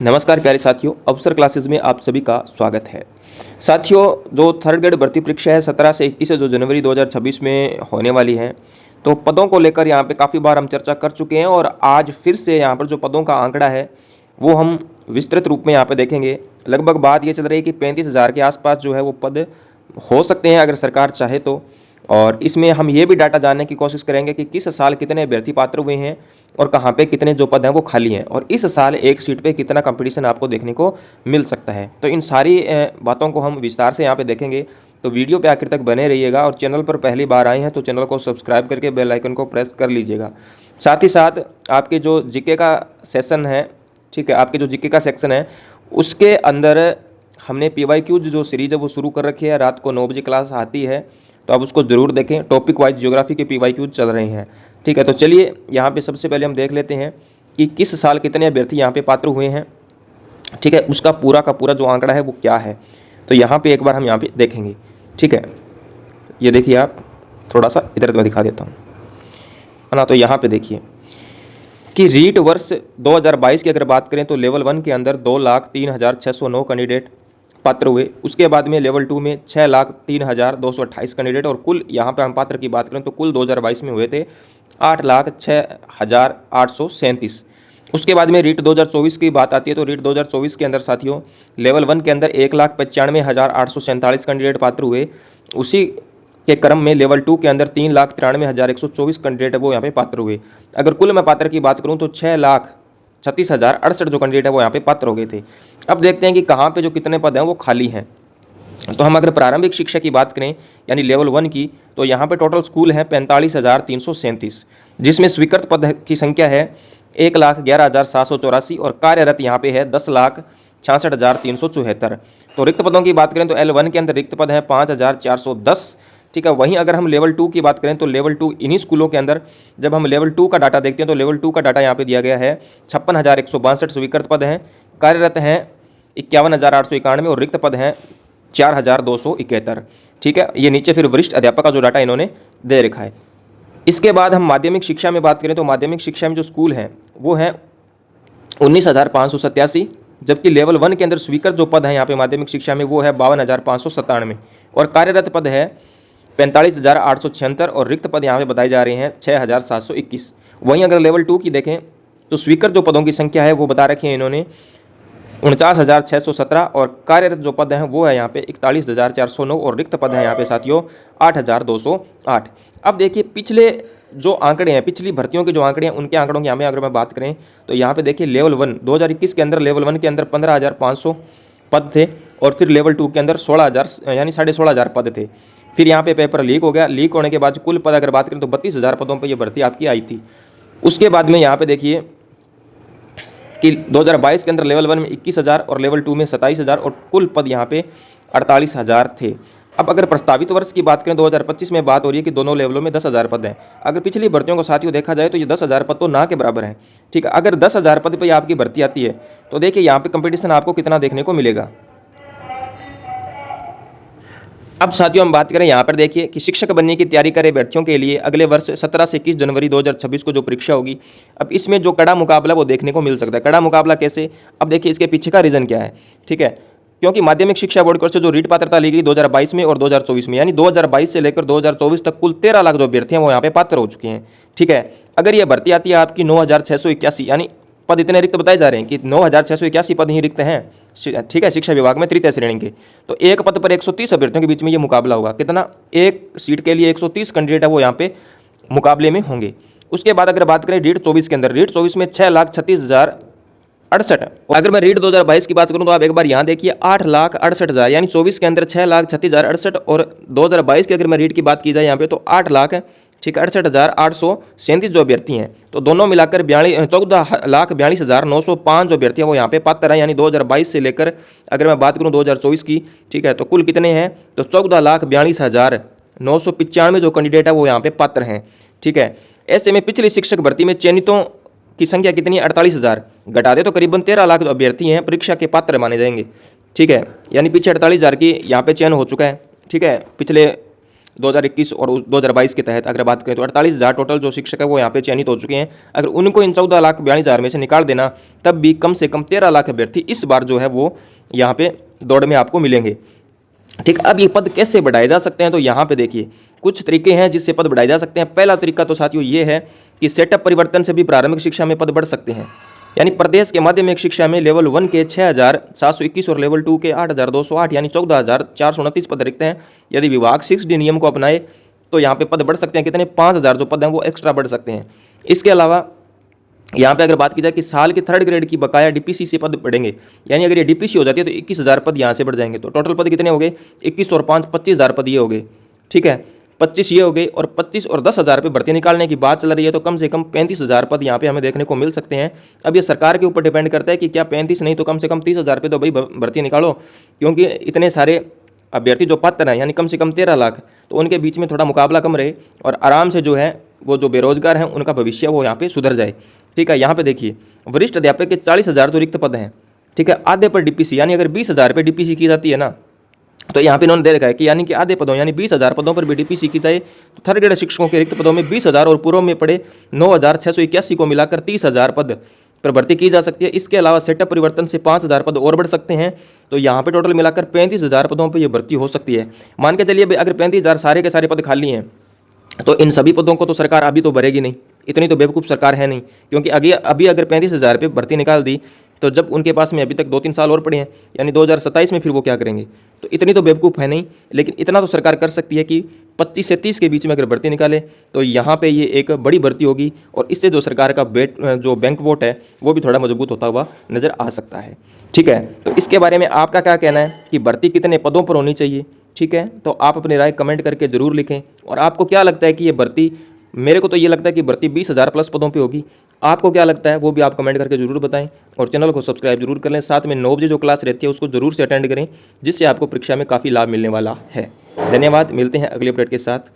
नमस्कार प्यारे साथियों, अवसर क्लासेस में आप सभी का स्वागत है। साथियों, जो थर्ड ग्रेड भर्ती परीक्षा है 17 से 21 जो जनवरी 2026 में होने वाली है, तो पदों को लेकर यहाँ पे काफ़ी बार हम चर्चा कर चुके हैं और आज फिर से यहाँ पर जो पदों का आंकड़ा है वो हम विस्तृत रूप में यहाँ पे देखेंगे। लगभग बात ये चल रही है कि 35,000 के आसपास जो है वो पद हो सकते हैं अगर सरकार चाहे तो। और इसमें हम ये भी डाटा जानने की कोशिश करेंगे कि किस साल कितने अभ्यर्थी पात्र हुए हैं और कहाँ पे कितने जो पद हैं वो खाली हैं, और इस साल एक सीट पे कितना कंपटीशन आपको देखने को मिल सकता है। तो इन सारी बातों को हम विस्तार से यहाँ पे देखेंगे, तो वीडियो पे आखिर तक बने रहिएगा। और चैनल पर पहली बार आए हैं तो चैनल को सब्सक्राइब करके बेल आइकन को प्रेस कर लीजिएगा। साथ ही साथ आपके जो जीके का सेशन है, ठीक है, आपके जो जीके का सेक्शन है उसके अंदर हमने PYQ जो सीरीज है वो शुरू कर रखी है। रात को 9 बजे क्लास आती है, तो आप उसको ज़रूर देखें। टॉपिक वाइज ज्योग्राफी के PYQ चल रहे हैं, ठीक है। तो चलिए यहाँ पे सबसे पहले हम देख लेते हैं कि किस साल कितने अभ्यर्थी यहाँ पे पात्र हुए हैं, ठीक है। उसका पूरा का पूरा जो आंकड़ा है वो क्या है, तो यहाँ पे एक बार हम यहाँ पे देखेंगे, ठीक है। ये देखिए, आप थोड़ा सा इधर मैं दिखा देता हूँ, है ना। तो यहाँ पे देखिए कि रीट वर्ष 2022 की अगर बात करें तो लेवल 1 के अंदर 2,03,609 कैंडिडेट पात्र हुए। उसके बाद में लेवल 2 में 6,03,228 कैंडिडेट, और कुल यहाँ पे हम पात्र की बात करें तो कुल 2022 में हुए थे 8,06,837। उसके बाद में रीट 2024 की बात आती है तो रीट 2024 के अंदर साथियों लेवल 1 के अंदर 1,95,847 कैंडिडेट पात्र हुए। उसी के क्रम में लेवल 2 के अंदर 3,93,124 कैंडिडेट वो यहाँ पे पात्र हुए। अगर कुल मैं पात्र की बात करूँ तो 6,36,068 जो कैंडिडेट है वो यहाँ पे पात्र हो गए थे। अब देखते हैं कि कहाँ पे जो कितने पद हैं वो खाली हैं। तो हम अगर प्रारंभिक शिक्षा की बात करें यानी लेवल 1 की, तो यहाँ पे टोटल स्कूल हैं 45,337, जिसमें स्वीकृत पद की संख्या है 1,11,784 और कार्यरत यहाँ पे है 10,66,374। तो रिक्त पदों की बात करें तो L1 के अंदर रिक्त पद हैं 5,410, ठीक है। वहीं अगर हम लेवल 2 की बात करें तो लेवल 2 इन्हीं स्कूलों के अंदर जब हम लेवल 2 का डाटा देखते हैं तो लेवल 2 का डाटा यहाँ पे दिया गया है 56,162 स्वीकृत पद हैं, कार्यरत हैं 51,891 और रिक्त पद हैं 4,271, ठीक है। ये नीचे फिर वरिष्ठ अध्यापक का जो डाटा इन्होंने दे रखा है। इसके बाद हम माध्यमिक शिक्षा में बात करें तो माध्यमिक शिक्षा में जो स्कूल हैं वो हैं 19,587, जबकि लेवल 1 के अंदर स्वीकृत जो पद हैं यहाँ पे माध्यमिक शिक्षा में वो है 52,597 और कार्यरत पद है 45,876 और रिक्त पद यहाँ पे बताए जा रहे हैं 6,721। वहीं अगर लेवल 2 की देखें तो स्वीकृत जो पदों की संख्या है वो बता रखी है इन्होंने 49,617 और कार्यरत जो पद हैं वो है यहाँ पे 41,409 और रिक्त पद हैं यहाँ पे साथियों 8,208। अब देखिए पिछले जो आंकड़े हैं, पिछली भर्तियों के जो आंकड़े हैं उनके आंकड़ों की यहाँ में अगर मैं बात करें तो यहाँ पे देखिए लेवल 1 2021 के अंदर लेवल 1 के अंदर 15,500 पद थे और फिर लेवल 2 के अंदर 16,000 यानी 16,500 पद थे। फिर यहाँ पे पेपर लीक हो गया, लीक होने के बाद कुल पद अगर बात करें तो 32,000 पदों पर यह भर्ती आपकी आई थी। उसके बाद में यहाँ पे देखिए कि 2022 के अंदर लेवल 1 में 21,000 और लेवल 2 में 27,000 और कुल पद यहाँ पे 48,000 थे। अब अगर प्रस्तावित वर्ष की बात करें 2025 में बात हो रही है कि दोनों लेवलों में 10,000 पद हैं। अगर पिछली भर्तियों को साथियों देखा जाए तो ये 10,000 पद तो ना के बराबर हैं, ठीक है। अगर 10,000 पद पर आपकी भर्ती आती है तो देखिए यहाँ पे कंपटीशन आपको कितना देखने को मिलेगा। अब साथियों हम बात करें यहाँ पर देखिए कि शिक्षक बनने की तैयारी करे अभ्यर्थियों के लिए अगले वर्ष 17 से 21 जनवरी 2026 को जो परीक्षा होगी, अब इसमें जो कड़ा मुकाबला वो देखने को मिल सकता है। कड़ा मुकाबला कैसे, अब देखिए इसके पीछे का रीज़न क्या है, ठीक है। क्योंकि माध्यमिक शिक्षा बोर्ड की ओर से जो रीट पात्रता ली गई 2022 में और 2024 में, यानी 2022 से लेकर 2024 तक कुल 13 लाख जो अभ्यर्थी हैं वो यहाँ पे पात्र हो चुके हैं, ठीक है। अगर ये भर्ती आती है आपकी 9,681, यानी पद इतने रिक्त बताए जा रहे हैं कि 9,681 पद ही रिक्त हैं, ठीक है, शिक्षा विभाग में तृतीय श्रेणी के। तो एक पद पर 130 अभ्यर्थियों के बीच में ये मुकाबला होगा। कितना, एक सीट के लिए 130 कैंडिडेट है वो यहाँ पे मुकाबले में होंगे। उसके बाद अगर बात करें रीट 24 के अंदर, रीट 24 में 6,36,068। अगर मैं रीट 2022 की बात करूं तो आप एक बार यहाँ देखिए 8,68,000, यानी 24 के अंदर 6,36,068 और 2022 की अगर मैं रीट की बात की जाए यहाँ पे तो 8 लाख, ठीक है, 68,837 जो अभ्यर्थी हैं। तो दोनों मिलाकर 14,42,905 जो अभ्यर्थी हैं वो यहाँ पे पात्र हैं, यानी 2022 से लेकर अगर मैं बात करूँ 2024 की, ठीक है, तो कुल कितने हैं तो 14,42,995 जो कैंडिडेट है वो यहाँ पे पात्र हैं, ठीक है। ऐसे में पिछली शिक्षक भर्ती में चयनितों की संख्या कितनी है 48,000, घटा दे तो करीबन 13 लाख जो अभ्यर्थी हैं परीक्षा के पात्र माने जाएंगे, ठीक है। यानी पीछे 48,000 की यहाँ पे चयन हो चुका है, ठीक है, पिछले 2021 और 2022 के तहत अगर बात करें तो 48,000 टोटल जो शिक्षक है वो यहाँ पे चयनित हो चुके हैं। अगर उनको इन 14,42,000 में से निकाल देना तब भी कम से कम 13 लाख अभ्यर्थी इस बार जो है वो यहाँ पे दौड़ में आपको मिलेंगे। ठीक, अब ये पद कैसे बढ़ाए जा सकते हैं, तो यहाँ पे देखिए कुछ तरीके हैं जिससे पद बढ़ाए जा सकते हैं। पहला तरीका तो साथियों ये है कि सेटअप परिवर्तन से भी प्रारंभिक शिक्षा में पद बढ़ सकते हैं। यानी प्रदेश के माध्यमिक शिक्षा में लेवल 1 के 6,721 और लेवल 2 के 8,208 यानी 14,429 पद रिक्त हैं। यदि विभाग 6D नियम को अपनाए तो यहाँ पे पद बढ़ सकते हैं। कितने? 5,000 जो पद हैं वो एक्स्ट्रा बढ़ सकते हैं। इसके अलावा यहाँ पे अगर बात की जाए कि साल के 3rd ग्रेड की बकाया डीपीसी से पद बढ़ेंगे, यानी अगर ये डीपीसी हो जाती है तो 21,000 पद यहाँ से बढ़ जाएंगे। तो टोटल पद कितने हो गए? 21 और 5 25,000 पद ये हो गए। ठीक है, 25 ये हो गए और 25 और 10,000 पे भर्ती निकालने की बात चल रही है, तो कम से कम 35,000 पद यहाँ पे हमें देखने को मिल सकते हैं। अब ये सरकार के ऊपर डिपेंड करता है कि क्या 35 नहीं तो कम से कम 30,000 पे तो भाई भर्ती निकालो, क्योंकि इतने सारे अभ्यर्थी जो पात्र हैं यानी कम से कम 13 लाख, तो उनके बीच में थोड़ा मुकाबला कम रहे और आराम से जो है वो जो बेरोजगार हैं उनका भविष्य वो यहाँ पे सुधर जाए। ठीक है, यहाँ पे देखिए वरिष्ठ अध्यापक के 40,000 जो रिक्त पद हैं, ठीक है, आधे पर डीपीसी, यानी अगर 20,000 पे डीपीसी की जाती है ना, तो यहाँ पे इन्होंने दे रखा है कि यानी कि आधे पदों यानी 20,000 पदों पर भी डीपीसी की जाए तो 3rd ग्रेड शिक्षकों के रिक्त पदों में 20,000 और पूर्व में पड़े 9,681 को मिलाकर 30,000 पद पर भर्ती की जा सकती है। इसके अलावा सेटअप परिवर्तन से 5,000 पद और बढ़ सकते हैं, तो यहाँ पे टोटल मिलाकर 35,000 पदों पर यह भर्ती हो सकती है। मान के चलिए अगर 35,000 सारे के सारे पद खाली हैं तो इन सभी पदों को तो सरकार अभी तो भरेगी नहीं, इतनी तो बेवकूफ़ सरकार है नहीं, क्योंकि अभी अगर 35,000 पे भर्ती निकाल दी तो जब उनके पास में अभी तक 2-3 साल और पड़े हैं यानी 2027 में फिर वो क्या करेंगे, तो इतनी तो बेवकूफ़ है नहीं। लेकिन इतना तो सरकार कर सकती है कि 25 से 30 के बीच में अगर भर्ती निकाले तो यहाँ पे ये एक बड़ी भर्ती होगी और इससे जो सरकार का जो बैंक वोट है वो भी थोड़ा मजबूत होता हुआ नज़र आ सकता है। ठीक है, तो इसके बारे में आपका क्या कहना है कि भर्ती कितने पदों पर होनी चाहिए? ठीक है, तो आप अपनी राय कमेंट करके ज़रूर लिखें। और आपको क्या लगता है कि ये भर्ती, मेरे को तो ये लगता है कि भर्ती 20,000 प्लस पदों पे होगी, आपको क्या लगता है वो भी आप कमेंट करके ज़रूर बताएं और चैनल को सब्सक्राइब जरूर कर लें। साथ में 9 बजे जो क्लास रहती है उसको ज़रूर से अटेंड करें, जिससे आपको परीक्षा में काफ़ी लाभ मिलने वाला है। धन्यवाद, मिलते हैं अगले अपडेट के साथ।